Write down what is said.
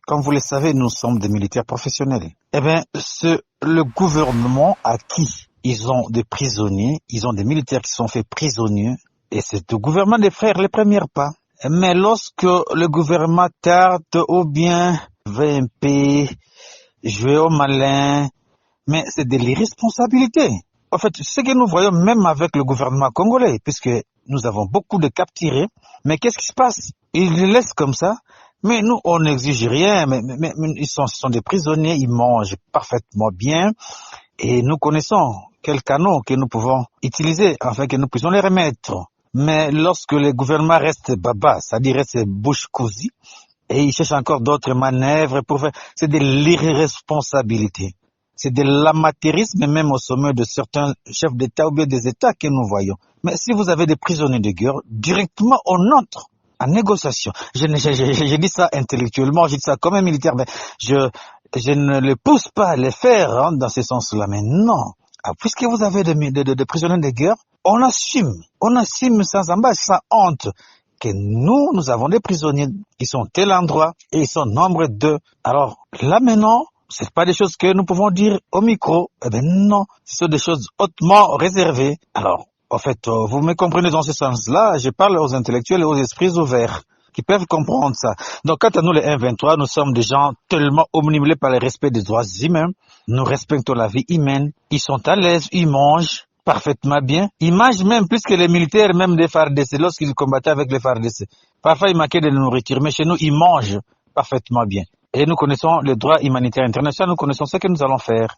Comme vous le savez, nous sommes des militaires professionnels. Eh bien, le gouvernement a qui ils ont des prisonniers, ils ont des militaires qui sont faits prisonniers, et c'est au gouvernement de faire les premiers pas. Mais lorsque le gouvernement tarde ou bien veut un peu jouer au malin, mais c'est de l'irresponsabilité. En fait, ce que nous voyons même avec le gouvernement congolais, puisque nous avons beaucoup de capturés, mais qu'est-ce qui se passe? Ils les laissent comme ça, mais nous, on n'exige rien, mais ce sont des prisonniers, ils mangent parfaitement bien, et nous connaissons quels canaux que nous pouvons utiliser afin que nous puissions les remettre. Mais lorsque le gouvernement reste baba, c'est-à-dire reste bouche cousue, et il cherche encore d'autres manœuvres pour faire, c'est de l'irresponsabilité. C'est de l'amateurisme même au sommet de certains chefs d'État ou bien des États que nous voyons. Mais si vous avez des prisonniers de guerre, directement on entre en négociation. Je dis ça intellectuellement, je dis ça comme un militaire, mais je ne le pousse pas à le faire dans ce sens-là. Mais non, puisque vous avez des prisonniers de guerre, on assume sans embâche, sans honte, que nous avons des prisonniers qui sont tel endroit et ils sont nombre d'eux. Alors là maintenant, c'est pas des choses que nous pouvons dire au micro. Eh bien non, ce sont des choses hautement réservées. Alors, en fait, vous me comprenez dans ce sens-là, je parle aux intellectuels et aux esprits ouverts qui peuvent comprendre ça. Donc, quant à nous, les 1-23, nous sommes des gens tellement omnibulés par le respect des droits humains. Nous respectons la vie humaine. Ils sont à l'aise, ils mangent parfaitement bien. Ils mangent même plus que les militaires, même des FARDC, lorsqu'ils combattaient avec les FARDC. Parfois, ils manquaient de nourriture, mais chez nous, ils mangent parfaitement bien. Et nous connaissons le droit humanitaire international, nous connaissons ce que nous allons faire.